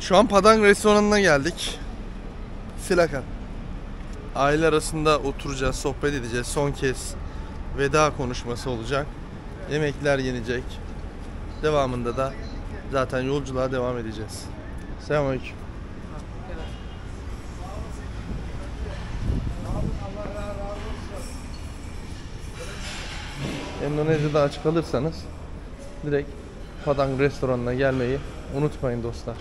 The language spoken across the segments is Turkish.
Şu an Padang restoranına geldik. Silakan. Aile arasında oturacağız, sohbet edeceğiz. Son kez veda konuşması olacak. Yemekler yenecek. Devamında da zaten yolculuğa devam edeceğiz. Selamünaleyküm. Endonezya'da aç kalırsanız direkt Padang restoranına gelmeyi unutmayın dostlar.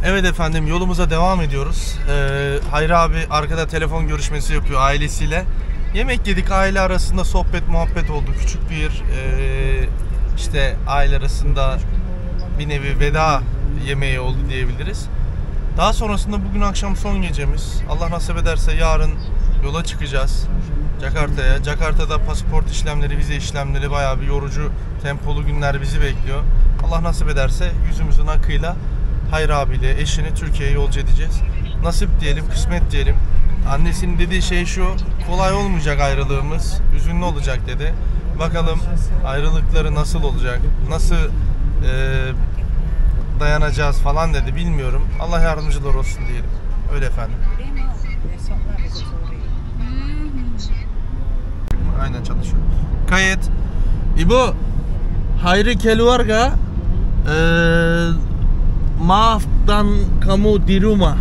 Evet efendim, yolumuza devam ediyoruz. Hayri abi arkada telefon görüşmesi yapıyor ailesiyle. Yemek yedik, aile arasında sohbet muhabbet oldu. Küçük bir işte aile arasında bir nevi veda yemeği oldu diyebiliriz. Daha sonrasında bugün akşam son gecemiz. Allah nasip ederse yarın yola çıkacağız Jakarta'ya. Jakarta'da pasaport işlemleri, vize işlemleri, bayağı bir yorucu, tempolu günler bizi bekliyor. Allah nasip ederse yüzümüzün akıyla Hayri abiyle eşini Türkiye'ye yolcu edeceğiz. Nasip diyelim, kısmet diyelim. Annesinin dediği şey şu: kolay olmayacak ayrılığımız, üzünlü olacak dedi. Bakalım ayrılıkları nasıl olacak, nasıl dayanacağız falan dedi, bilmiyorum. Allah yardımcılar olsun diyelim. Öyle efendim. Aynen çalışıyor. Kayıt. İbo, Hayri keluarga, maafkan kamu di rumah.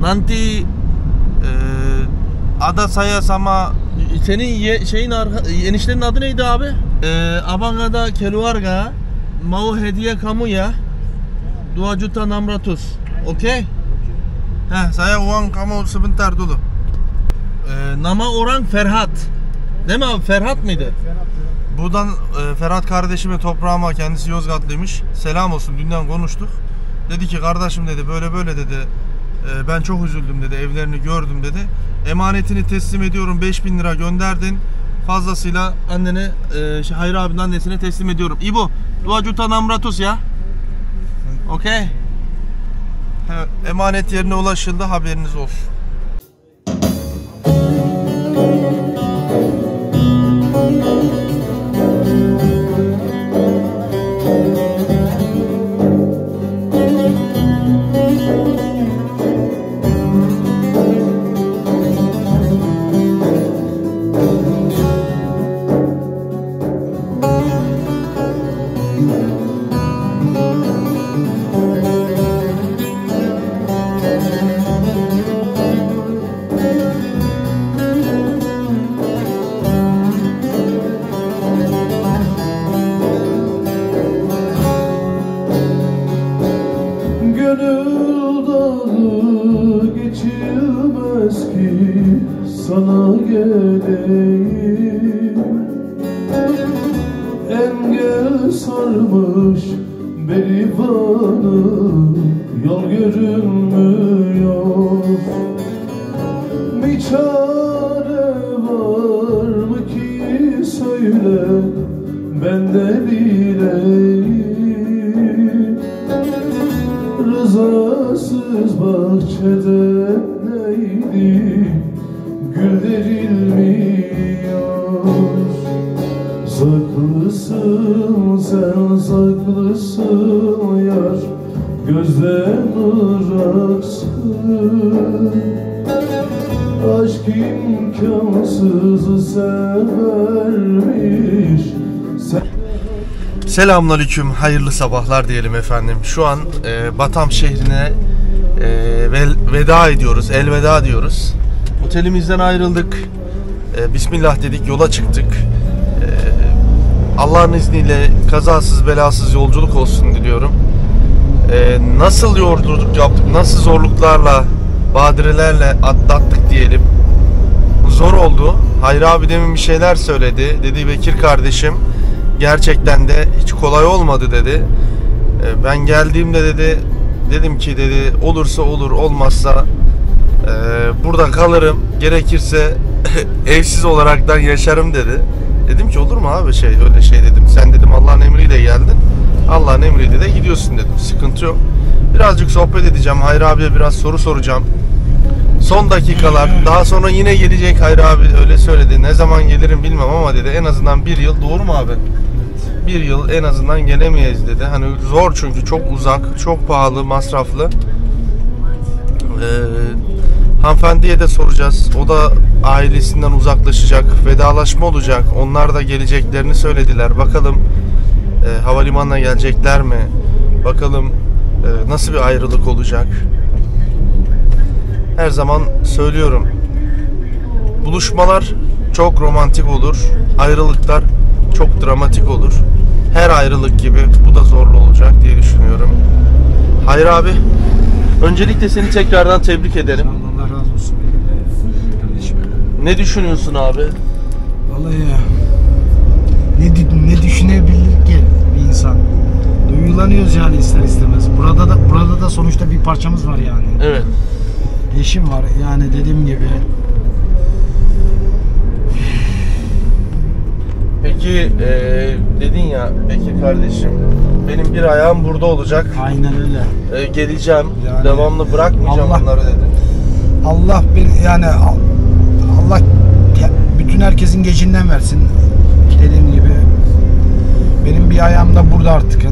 Nanti ada saya sama senin şeyin eniştenin adı neydi abi? Abangada keluarga mau hediah kamu ya 2.600.000. Okey? Saya uang kamu sebentar dulu. Nama orang Ferhat. Değil mi abi? Ferhat mıydı? Buradan Ferhat kardeşime, toprağıma, kendisi Yozgatlıymış. Selam olsun, dünden konuştuk. Dedi ki kardeşim dedi, böyle böyle dedi. Ben çok üzüldüm dedi, evlerini gördüm dedi. Emanetini teslim ediyorum, 5.000 lira gönderdin. Fazlasıyla annene, Hayri abinin annesine teslim ediyorum. İbo, 2.600.000 ya. Okey. Emanet yerine ulaşıldı, haberiniz olsun. Sana geleyim, engel sarmış berivanı, yol görünmüyor. Bir çare var mı ki söyle, ben de bileyim. Rızasız bahçede neydi, gül verilmiyor. Saklısın sen, saklısın yar, gözden ıraksın. Aşk imkansızı severmiş. Selamünaleyküm, hayırlı sabahlar diyelim efendim. Şu an Batam şehrine veda ediyoruz, elveda diyoruz. Otelimizden ayrıldık. Bismillah dedik, yola çıktık. Allah'ın izniyle kazasız belasız yolculuk olsun diliyorum. Nasıl yolculuk yaptık, nasıl zorluklarla, badirelerle atlattık diyelim. Zor oldu. Hayri abi demin bir şeyler söyledi. Dedi Bekir kardeşim, gerçekten de hiç kolay olmadı dedi. Ben geldiğimde dedi, dedim ki dedi, olursa olur, olmazsa burada kalırım, gerekirse evsiz olaraktan yaşarım dedi. Dedim ki olur mu abi öyle şey dedim. Sen dedim Allah'ın emriyle geldin, Allah'ın emriyle de gidiyorsun dedim. Sıkıntı yok. Birazcık sohbet edeceğim. Hayri abiye biraz soru soracağım. Son dakikalar. Daha sonra yine gelecek Hayri abi, öyle söyledi. Ne zaman gelirim bilmem ama dedi en azından bir yıl. Doğru mu abi? Bir yıl en azından gelemeyiz dedi. Hani zor çünkü çok uzak, çok pahalı, masraflı. Hanımefendiye de soracağız. O da ailesinden uzaklaşacak. Vedalaşma olacak. Onlar da geleceklerini söylediler. Bakalım havalimanına gelecekler mi? Bakalım nasıl bir ayrılık olacak? Her zaman söylüyorum. Buluşmalar çok romantik olur. Ayrılıklar çok dramatik olur. Her ayrılık gibi bu da zorlu olacak diye düşünüyorum. Hayri abi, öncelikle seni tekrardan tebrik ederim. Allah razı olsun. Kardeşim. Ne düşünüyorsun abi? Vallahi ya. Ne düşünebilir ki bir insan? Duygulanıyoruz yani ister istemez. Burada da sonuçta bir parçamız var yani. Evet. Eşim var yani dediğim gibi. Peki dedin ya, peki kardeşim benim bir ayağım burada olacak. Aynen öyle. Geleceğim. Yani devamlı bırakmayacağım Allah- onları dedin. Allah Allah bütün herkesin gecinden versin. Dediğim gibi benim bir ayağım da burada artık.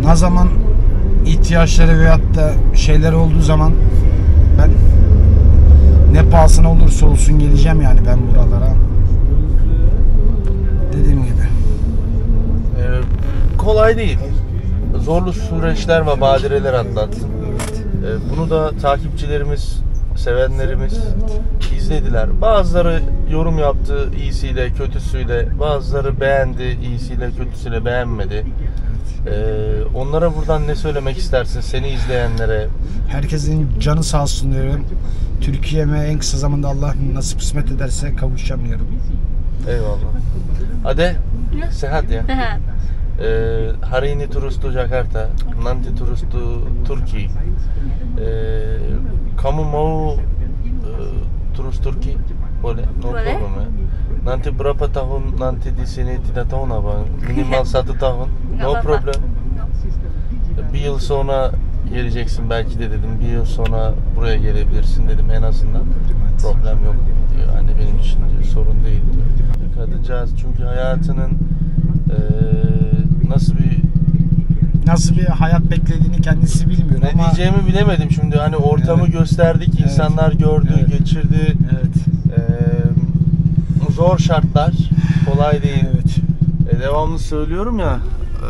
Ne zaman ihtiyaçları veyahut da şeyler olduğu zaman ben ne pahasına olursa olsun geleceğim yani ben buralara. Dediğim gibi. Kolay değil. Zorlu süreçler ve badireler atlattın. Bunu da takipçilerimiz, sevenlerimiz izlediler. Bazıları yorum yaptı iyisiyle, kötüsüyle. Bazıları beğendi iyisiyle, kötüsüyle beğenmedi. Onlara buradan ne söylemek istersin seni izleyenlere? Herkesin canı sağ olsun diyorum. Türkiye'me en kısa zamanda Allah nasip kısmet ederse kavuşacağım diyorum. Eyvallah. Hadi sehat ya. Sehat. Hari ini terus to Jakarta, nanti terus to Turki. Kamu mau terus Turki? Boleh, no Boleh. problem ya. Nanti berapa tahun nanti di sini tidak tahu apa. Minimal 1 tahun. Nggak No apa-apa. problem. Bir yıl sonra geleceksin belki de dedim. Bir yıl sonra buraya gelebilirsin dedim en azından. Problem yok diyor. Hani benim için diyor, sorun değil diyor. Kadıncağız çünkü hayatının Nasıl bir hayat beklediğini kendisi bilmiyor ne ama diyeceğimi bilemedim şimdi. Hani ortamı Evet. gösterdik, Evet. insanlar gördü, Evet. geçirdi. evet. Zor şartlar, kolay değil. Evet. Devamlı söylüyorum ya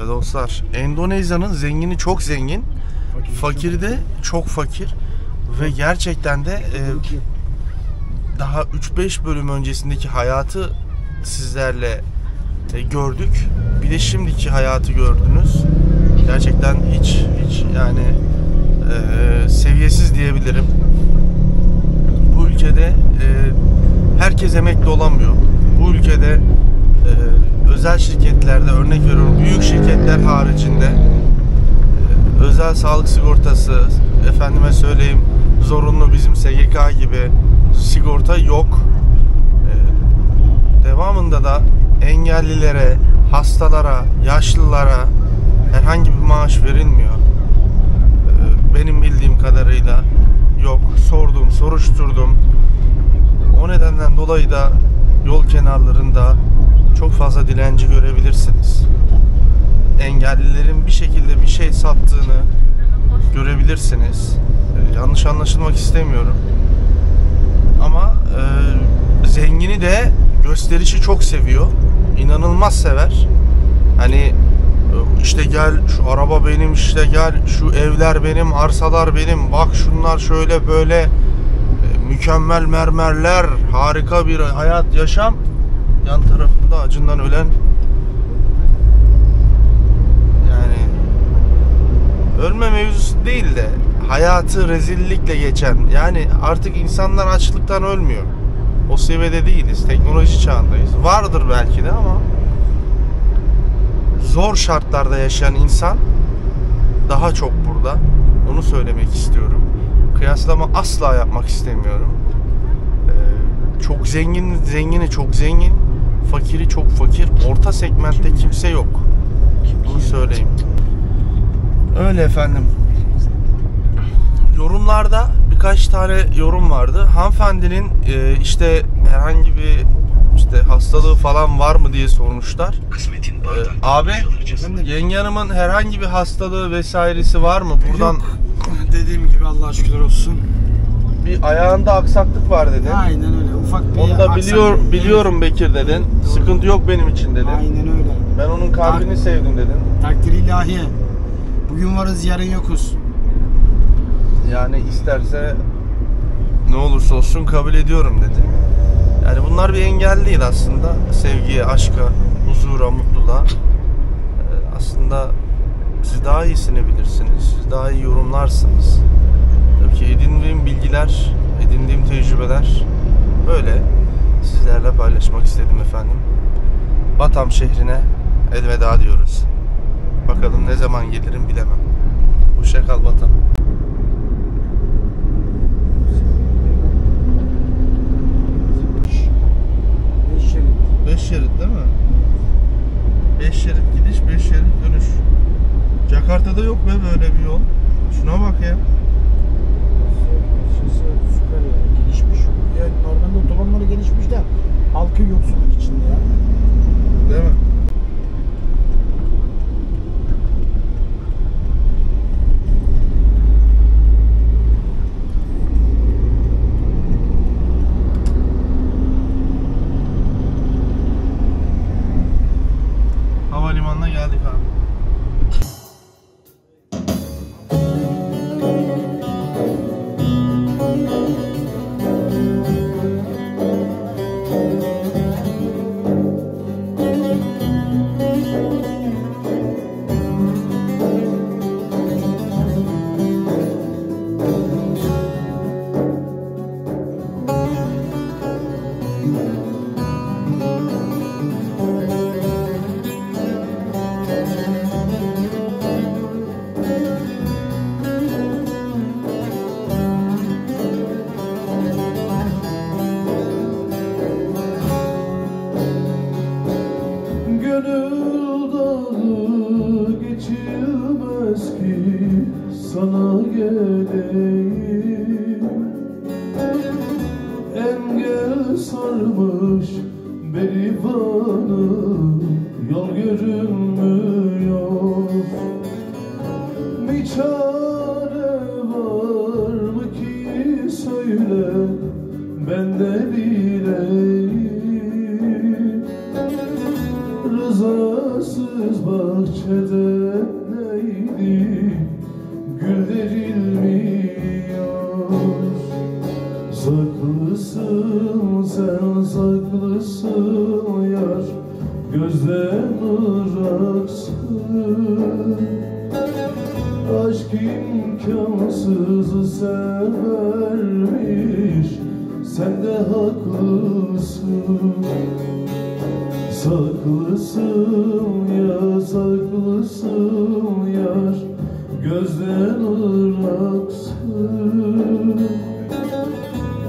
dostlar. Endonezya'nın zengini çok zengin, fakiri de çok fakir ve gerçekten de daha 3-5 bölüm öncesindeki hayatı sizlerle gördük. Bir de şimdiki hayatı gördünüz. Gerçekten hiç yani seviyesiz diyebilirim. Bu ülkede herkes emekli olamıyor. Bu ülkede özel şirketlerde, örnek veriyorum, büyük şirketler haricinde özel sağlık sigortası, efendime söyleyeyim zorunlu bizim SGK gibi sigorta yok. Devamında da engellilere, hastalara, yaşlılara herhangi bir maaş verilmiyor. Benim bildiğim kadarıyla yok. Sordum, soruşturdum. O nedenden dolayı da yol kenarlarında çok fazla dilenci görebilirsiniz. Engellilerin bir şekilde bir şey sattığını görebilirsiniz. Yanlış anlaşılmak istemiyorum. Ama zengini de gösterişi çok seviyor. İnanılmaz sever. Hani işte gel şu araba benim, işte gel şu evler benim, arsalar benim, bak şunlar şöyle böyle, mükemmel mermerler, harika bir hayat, yaşam. Yan tarafında acından ölen, yani ölme mevzusu değil de hayatı rezillikle geçen, yani artık insanlar açlıktan ölmüyor. O seviyede değiliz. Teknoloji çağındayız. Vardır belki de ama zor şartlarda yaşayan insan daha çok burada. Onu söylemek istiyorum. Kıyaslama asla yapmak istemiyorum. Çok zengini çok zengin, fakiri çok fakir. Orta segmentte kimse yok. Bunu söyleyeyim. Öyle efendim. Yorumlarda birkaç tane yorum vardı. Hanımefendinin işte herhangi bir işte hastalığı falan var mı diye sormuşlar. Abi, yenge hanımın herhangi bir hastalığı vesairesi var mı? Buradan Yok. Dediğim gibi Allah'a şükürler olsun. bir ayağında aksaklık var dedin. Aynen öyle. Ufak bir Onu da aksaklık. biliyorum Bekir dedin. Doğru. Sıkıntı yok benim için dedin. Aynen öyle. Ben onun kalbini sevdim dedin. Takdir ilahi. Bugün varız, yarın yokuz. Yani isterse ne olursa olsun kabul ediyorum dedi. Yani bunlar bir engel değil aslında. Sevgiye, aşka, huzura, mutluluğa. Aslında siz daha iyisini bilirsiniz. Siz daha iyi yorumlarsınız. Tabii ki edindiğim bilgiler, edindiğim tecrübeler böyle. Sizlerle paylaşmak istedim efendim. Batam şehrine elveda diyoruz. Bakalım ne zaman gelirim bilemem. Hoşça kal Batam. 5 şerit değil mi? 5 şerit gidiş, 5 şerit dönüş. Jakarta'da yok be böyle bir yol. Şuna bak ya. Süper ya. Gelişmiş. Yani normalde otobanları gelişmiş de halkı yoksulluk içinde ya. Değil mi? Havalimanına geldik abi. Gönül dağı geçilmez ki sana geleyim. Engel sarmış berivanı, yol görünmüyor. Bir çare var mı ki söyle, ben de bileyim. Rızasız bahçede neydi, gül verilmiyor. Saklısın sen, saklısın yar, gözden ıraksın. Aşk imkansızı severmiş, sen de haklısın. Saklısın ya, saklısın yar, gözden ıraksın.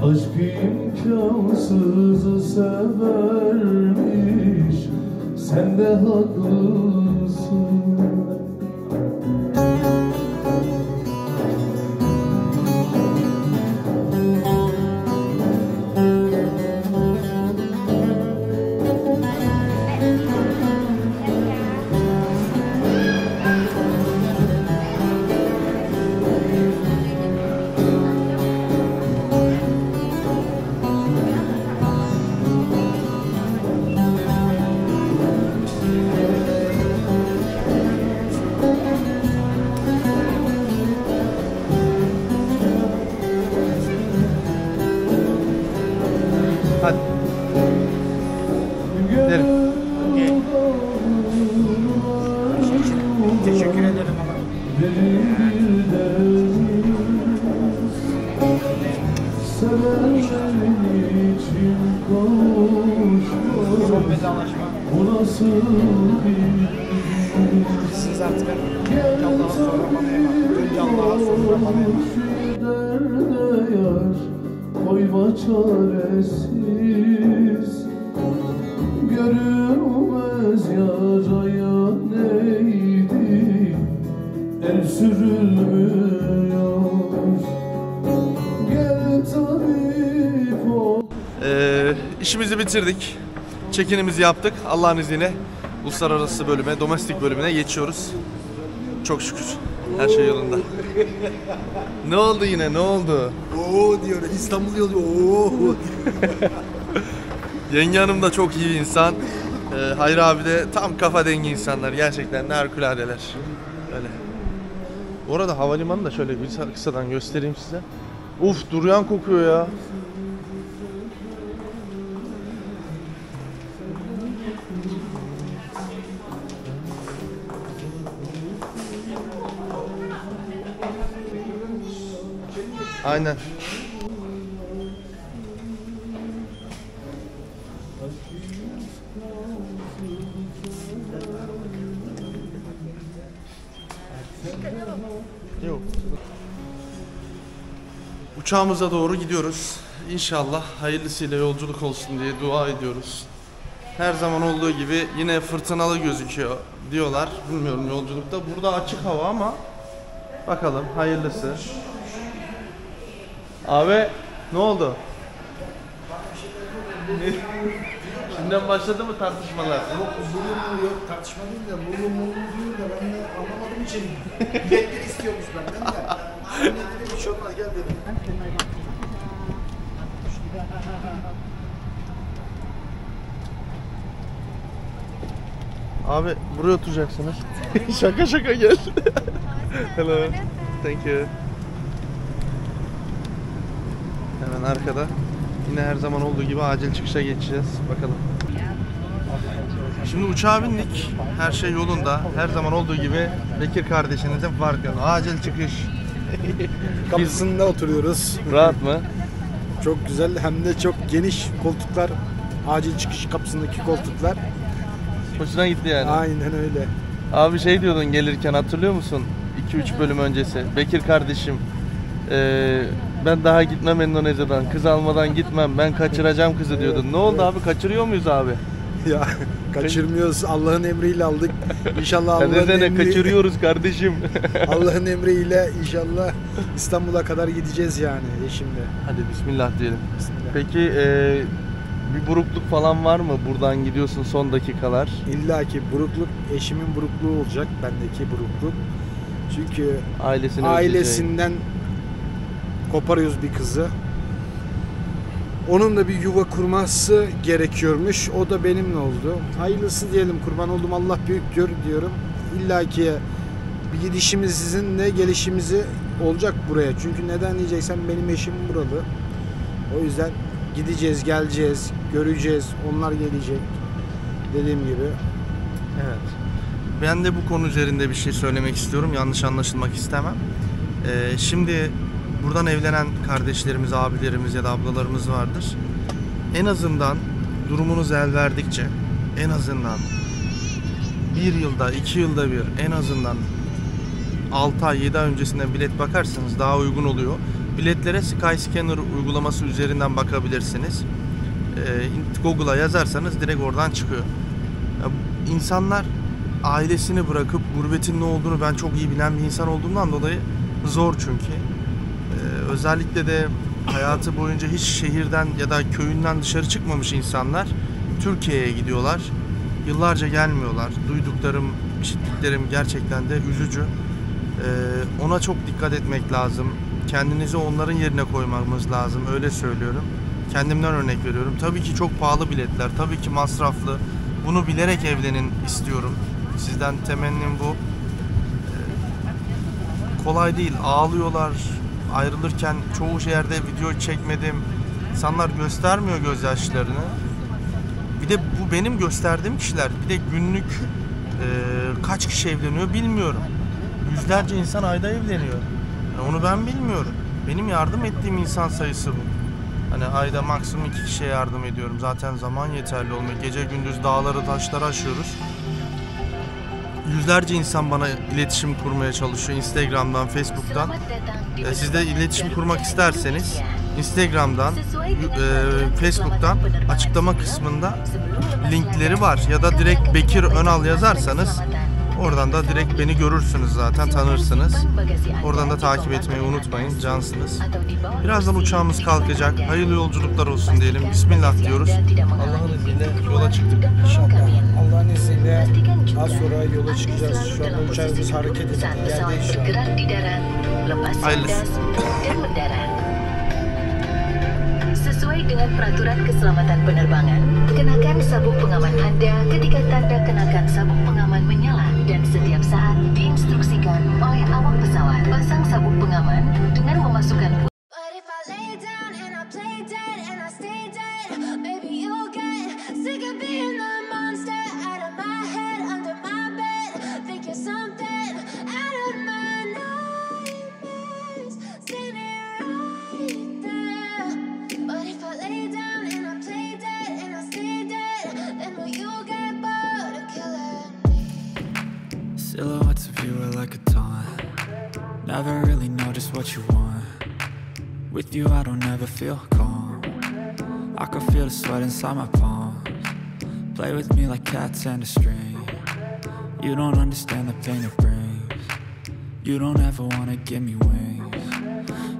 Aşk imkansızı severmiş, sen de haklısın. Hadi. Gidelim. Teşekkür ederim. Son vedalaşma. Siz artık Allah'a sonra bana emanet. Önce Allah'a sonra bana emanet. Koyma çaresiz, görünmez yaraya neydi, el İşimizi bitirdik. Check-in'imizi yaptık. Allah'ın izniyle uluslararası bölüme, domestik bölümüne geçiyoruz. Çok şükür. Her şey yolunda. Ne oldu yine? Ne oldu? Oo diyor. İstanbul yolu. Oo. Yenge Hanım da çok iyi bir insan. Hayri abi de tam kafa dengi insanlar. Gerçekten de harikuladeler. Öyle. Bu arada havalimanı da şöyle bir kısadan göstereyim size. Uf, duryan kokuyor ya. Aynen. Yok. Uçağımıza doğru gidiyoruz. İnşallah hayırlısıyla yolculuk olsun diye dua ediyoruz. Her zaman olduğu gibi yine fırtınalı gözüküyor diyorlar. Bilmiyorum yolculukta. Burada açık hava ama bakalım hayırlısı. Abi ne oldu? Şimdiden başladı mı tartışmalar? Yok tartışma değil de mulu diyor da ben de anlamadım için. Biletleri istiyormuş benden de. Ben de dedim hiç olmaz gel dedim. Abi buraya oturacaksınız. Şaka şaka gel. Hello. Thank you. Hemen arkada. Yine her zaman olduğu gibi acil çıkışa geçeceğiz. Bakalım. Şimdi uçağa bindik. Her şey yolunda. Her zaman olduğu gibi Bekir kardeşinizin farkı. Acil çıkış. Kapısında oturuyoruz. Rahat mı? Çok güzel hem de çok geniş koltuklar. Acil çıkış kapısındaki koltuklar. Hoşuna gitti yani. Aynen öyle. Abi şey diyordun gelirken hatırlıyor musun? 2-3 bölüm öncesi. Bekir kardeşim ben daha gitmem Endonezya'dan. Kız almadan gitmem. Ben kaçıracağım kızı diyordun. Ne oldu abi? Kaçırıyor muyuz abi? Ya kaçırmıyoruz. Allah'ın emriyle aldık. İnşallah Allah'ın emri... kaçırıyoruz kardeşim. Allah'ın emriyle inşallah İstanbul'a kadar gideceğiz yani eşimle. Hadi bismillah diyelim. Bismillah. Peki bir burukluk falan var mı? Buradan gidiyorsun son dakikalar. İlla ki burukluk, eşimin burukluğu olacak. Bendeki burukluk. Çünkü ailesinden koparıyoruz bir kızı. Onun da bir yuva kurması gerekiyormuş. O da benimle oldu. Hayırlısı diyelim, kurban oldum, Allah büyüktür diyorum. İlla ki bir gidişimiz sizinle gelişimizi olacak buraya. Çünkü neden diyeceksen benim eşim buralı. O yüzden gideceğiz, geleceğiz, göreceğiz. Onlar gelecek. Dediğim gibi. Evet. Ben de bu konu üzerinde bir şey söylemek istiyorum. Yanlış anlaşılmak istemem. Şimdi buradan evlenen kardeşlerimiz, abilerimiz ya da ablalarımız vardır. En azından durumunuz el verdikçe, en azından bir yılda, 2 yılda bir, en azından 6 ay, 7 ay öncesinden bilet bakarsanız daha uygun oluyor. Biletlere Skyscanner uygulaması üzerinden bakabilirsiniz. Google'a yazarsanız direkt oradan çıkıyor. İnsanlar ailesini bırakıp gurbetin ne olduğunu ben çok iyi bilen bir insan olduğumdan dolayı zor çünkü. Özellikle de hayatı boyunca hiç şehirden ya da köyünden dışarı çıkmamış insanlar Türkiye'ye gidiyorlar. Yıllarca gelmiyorlar. Duyduklarım, işittiklerim gerçekten de üzücü. Ona çok dikkat etmek lazım. Kendinizi onların yerine koymamız lazım. Öyle söylüyorum. Kendimden örnek veriyorum. Tabii ki çok pahalı biletler. Tabii ki masraflı. Bunu bilerek evlenin istiyorum. Sizden temennim bu. Kolay değil. Ağlıyorlar. Ayrılırken çoğu yerde video çekmedim. İnsanlar göstermiyor gözyaşlarını. Bir de bu benim gösterdiğim kişiler. Bir de günlük kaç kişi evleniyor bilmiyorum. Yüzlerce insan ayda evleniyor. Yani onu ben bilmiyorum. Benim yardım ettiğim insan sayısı bu. Hani ayda maksimum 2 kişiye yardım ediyorum. Zaten zaman yeterli olmuyor. Gece gündüz dağları taşları aşıyoruz. Yüzlerce insan bana iletişim kurmaya çalışıyor Instagram'dan, Facebook'tan. Siz de iletişim kurmak isterseniz Instagram'dan, Facebook'tan açıklama kısmında linkleri var. Ya da direkt Bekir Önal yazarsanız Oradan da direkt beni görürsünüz zaten, tanırsınız. Oradan da takip etmeyi unutmayın, cansınız. Birazdan uçağımız kalkacak. Hayırlı yolculuklar olsun diyelim. Bismillah diyoruz. Allah'ın izniyle yola çıktık. İnşallah. Allah'ın izniyle az sonra yola çıkacağız. Şu anda uçağımız hareket edip yerdeyiz şu an. Hayırlısı. Sesuai dengan peraturan keselamatan penerbangan, kenakan sabuk pengaman Anda ketika tanda kenakan sabuk pengaman menyala dan setiap saat diinstruksikan oleh awak pesawat. Pasang sabuk pengaman dengan memasukkan But if I lay down and I play dead and I stay dead, maybe you'll get sick of being the monster out of my head, under my bed. Think you're something out of my nightmares, standing right there. But if I lay down and I play dead and I stay dead, then will you get bored of killing me? Silhouettes of you are like a taunt. Never really know just what you want. With you I don't ever feel calm. I can feel the sweat inside my palms. Play with me like cats and a string. You don't understand the pain it brings. You don't ever wanna give me wings.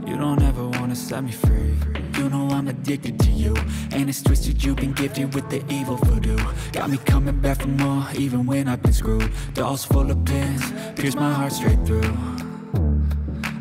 You don't ever wanna set me free. You know I'm addicted to you, and it's twisted. You've been gifted with the evil voodoo. Got me coming back for more, even when I've been screwed. Dolls full of pins, pierce my heart straight through.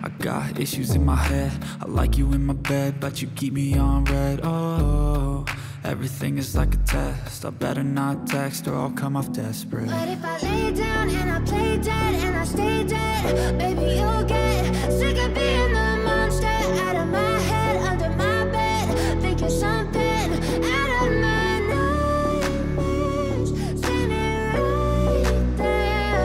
I got issues in my head. I like you in my bed, but you keep me on red. Oh, everything is like a test. I better not text or I'll come off desperate. But if I lay down and I play dead and I stay dead, maybe you'll get sick of being the monster out of my head, under my bed. Think you're something out of my nightmares, standing right there.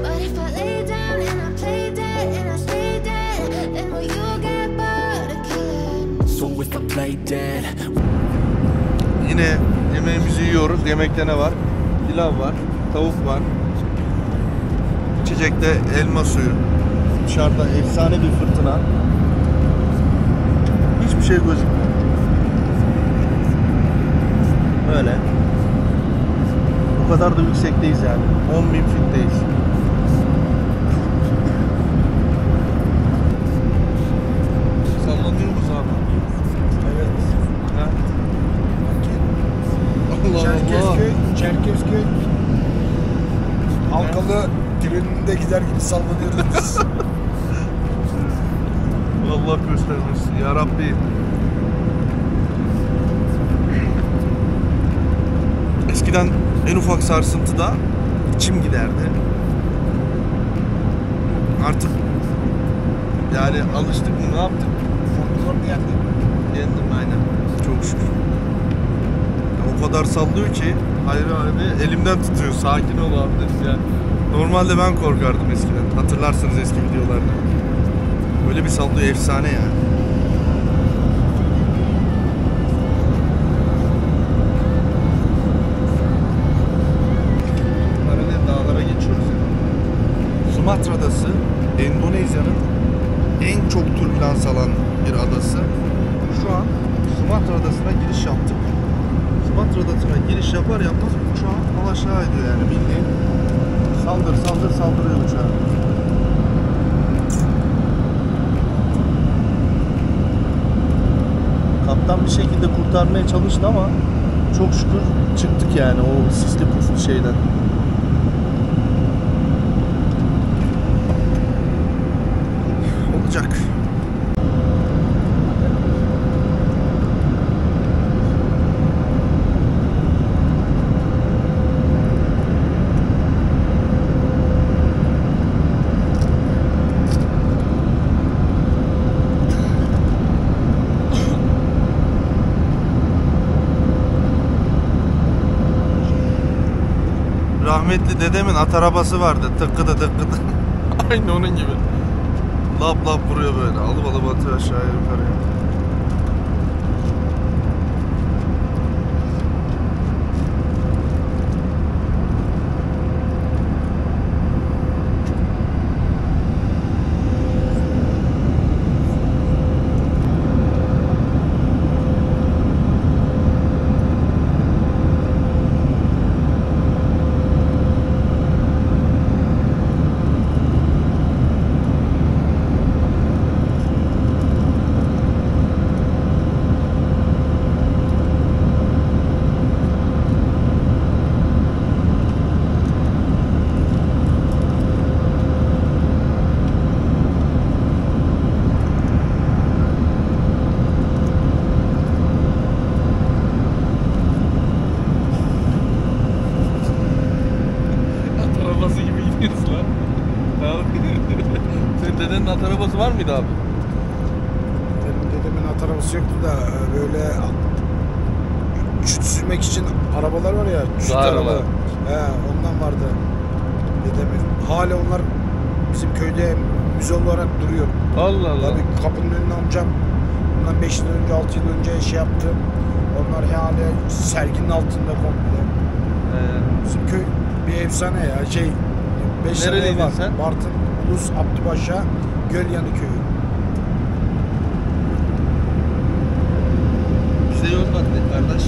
But if I lay down and I play dead and I stay dead, then will you get bored of killing me? So if I play dead, Yine yemeğimizi yiyoruz. Yemekte ne var? Pilav var, tavuk var. İçecekte elma suyu. Dışarıda efsane bir fırtına. Hiçbir şey gözükmüyor. Böyle. Bu kadar da yüksekteyiz yani. 10.000 feet'teyiz. Sallanıyor musun abi? Evet. Ha? Allah Allah. Çerkezköy Halkalı treninde gider gibi sallanıyoruz biz. Allah göstermesin ya Rabbi. Eskiden en ufak sarsıntıda içim giderdi. Artık yani alıştık mı, ne yaptık? Korkularını yendim. Yendim aynen. Çok şükür. Ya o kadar sallıyor ki Hayri abi elimden tutuyor. Sakin ol abi dedim ya. Normalde ben korkardım eskiden. Hatırlarsınız eski videolarda. Böyle bir sallıyor, efsane yani. Paralel dağlara geçiyoruz. Sumatra Adası Endonezya'nın en çok türbülans alan bir adası. Şu an Sumatra Adası'na giriş yaptık. Sumatra Adası'na giriş yapar yapmaz uçağı aşağı ediyor yani bildiğin. Saldırıyor uçağı. Kaptan bir şekilde kurtarmaya çalıştı ama çok şükür çıktık yani o sisli puslu şeyden. Olacak. Rahmetli dedemin at arabası vardı. Tıkkıdı tıkkıdı. Aynı onun gibi. Lap lap vuruyor böyle. Alıp alıp atıyor aşağıya yukarıya. dedenin at arabası var mıydı abi? Benim dedemin at arabası yoktu da böyle çüt sürmek için arabalar var ya. Çüt Dağarlar. araba. He, ondan vardı dedemin. Hala onlar bizim köyde müze olarak duruyor. Allah Allah. Tabii kapının önüne amcam bundan 5 yıl önce 6 yıl önce şey yaptı. Onlar hala serginin altında komple. Bizim köy bir efsane ya. 5 tane Nereliydin ev var. sen? Bartın, Ulus, Abdübaşa, Gölyanı köyü. Bize Yozgat'tı kardeş.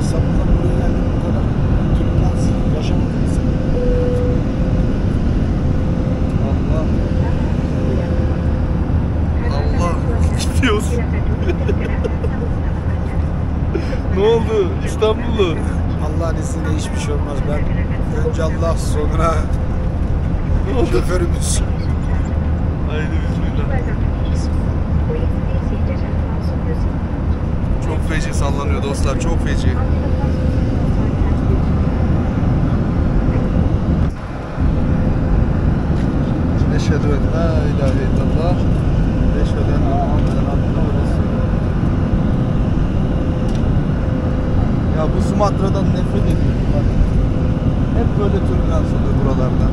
İstanbul'dan buraya geldim bu kadar. Türkmens yaşamadım. Allah. Allah. Gidiyoruz. Ne oldu? İstanbullu. Allah'ın izniyle hiçbir şey olmaz. Ben önce Allah sonra Ne oldu? şoförümüz. Haydi bismillah. Çok feci sallanıyor dostlar. Çok feci. Eşhedü en la ilahe illallah. Eşhedü enne Muhammeden abdühü ve resulühü. Ya bu Sumatra'dan nefret ediyorum bak. Hep böyle türbülans oluyor buralarda.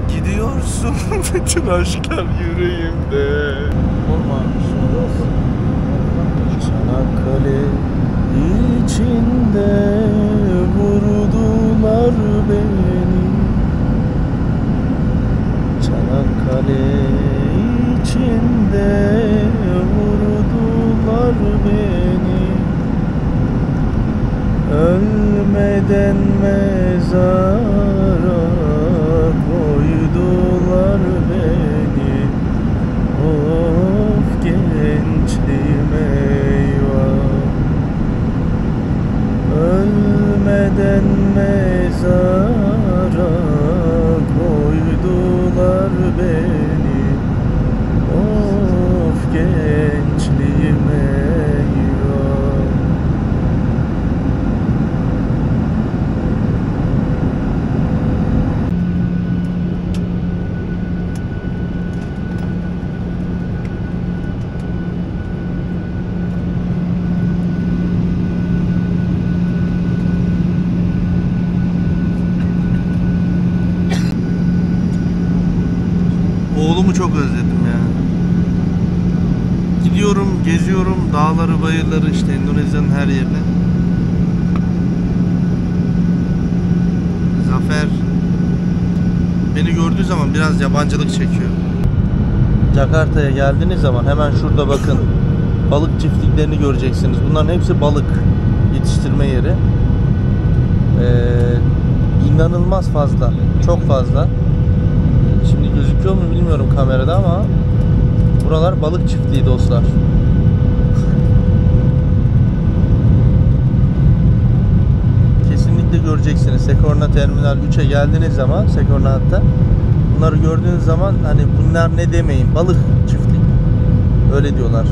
Gidiyorsun bütün aşklar yüreğimde. Olmamış. Çanakkale içinde vurdular beni. Çanakkale içinde vurdular beni. Ölmeden mezara koydular beni. Of gençliğim eyvah. Ölmeden mezara koydular beni. Of gençliğim eyvah. Oğlumu çok özledim ya. Gidiyorum, geziyorum dağları, bayırları, işte Endonezya'nın her yerine. Zafer beni gördüğü zaman biraz yabancılık çekiyor. Jakarta'ya geldiğiniz zaman hemen şurada bakın, balık çiftliklerini göreceksiniz. Bunların hepsi balık yetiştirme yeri. İnanılmaz fazla, çok fazla. Şimdi gözüküyor mu bilmiyorum kamerada ama buralar balık çiftliği dostlar. Kesinlikle göreceksiniz. Sekorna Terminal 3'e geldiğiniz zaman, Sekorna hatta, bunları gördüğünüz zaman hani bunlar ne demeyin, balık çiftlik. Öyle diyorlar.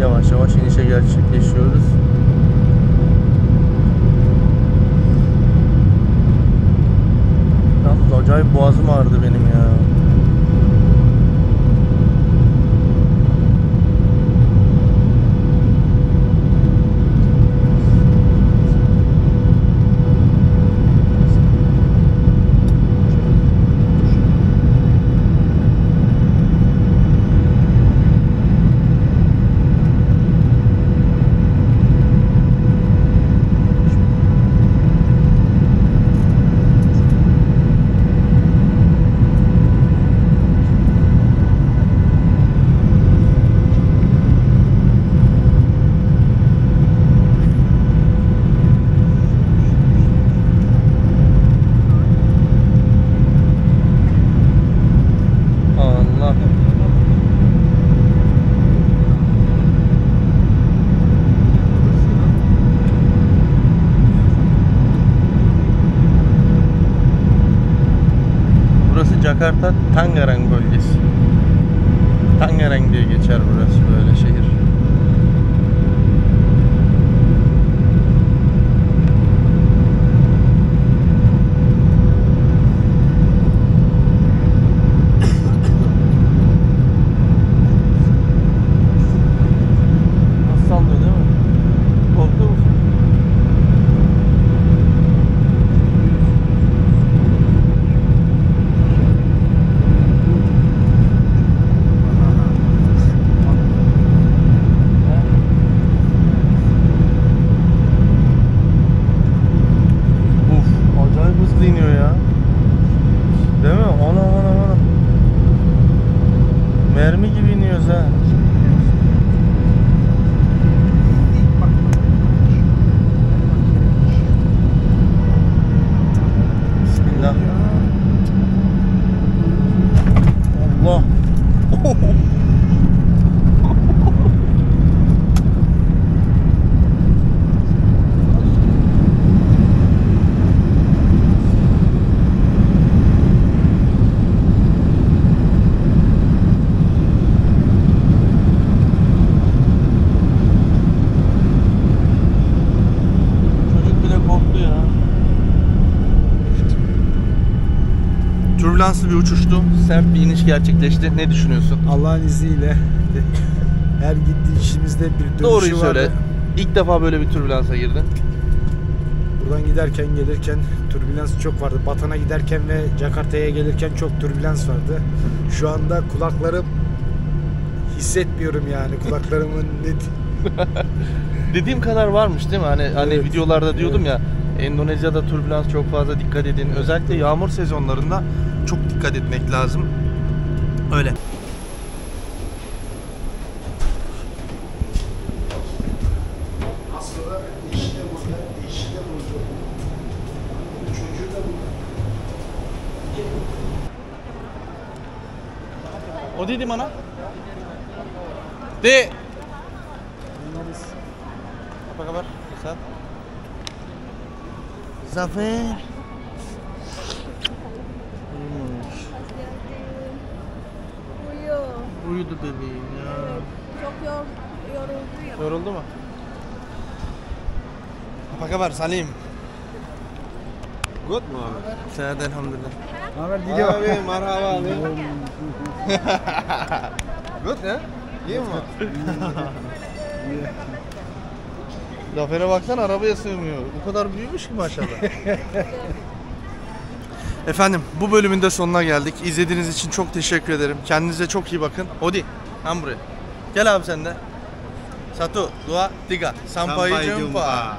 Yavaş yavaş inişe gerçekleşiyoruz. Yalnız acayip boğazım ağrıdı benim ya. burası Jakarta Tangerang bölgesi. Tangerang diye geçer burası, böyle şehir. Nasıl sallıyor değil mi? Korkuyor musun? Acayip hızlı iniyor ya. Değil mi? Ana. Mermi gibi iniyoruz ha. Bismillah. Allah. Çocuk bile korktu ya. Türbülanslı bir uçuştu. Sert bir iniş gerçekleşti. Ne düşünüyorsun? Allah'ın izniyle her gidişimizde bir dönüşü Doğruyu söyle. vardı. İlk defa böyle bir türbülansa girdin. Buradan giderken gelirken türbülans çok vardı. Batan'a giderken ve Jakarta'ya gelirken çok türbülans vardı. Şu anda kulaklarım hissetmiyorum yani. Kulaklarımın Dediğim kadar varmış değil mi? Hani Evet. videolarda diyordum ya, Endonezya'da türbülans çok fazla, dikkat edin. Özellikle yağmur sezonlarında çok dikkat etmek lazım. Öyle. aslında eşi de burada, eşi de burada. Çocuğu da burada. O di mana? Di. Apa kabar? Sehat? Zafer. Uyudu bebeğim ya. Çok yoruldu ya. Yoruldu mu? Apa kabar Salim? Good mu abi? Sehat elhamdülillah. Haber gidiyor. Abi merhaba abi. Good ne? İyi mi? Zafer'e baksana, arabaya sığmıyor. Bu kadar büyümüş ki maşallah. Efendim, bu bölümün de sonuna geldik. İzlediğiniz için çok teşekkür ederim. Kendinize çok iyi bakın. Odi, hem buraya. Gel abi sen de. Satu, dua, tiga. Sampai jumpa.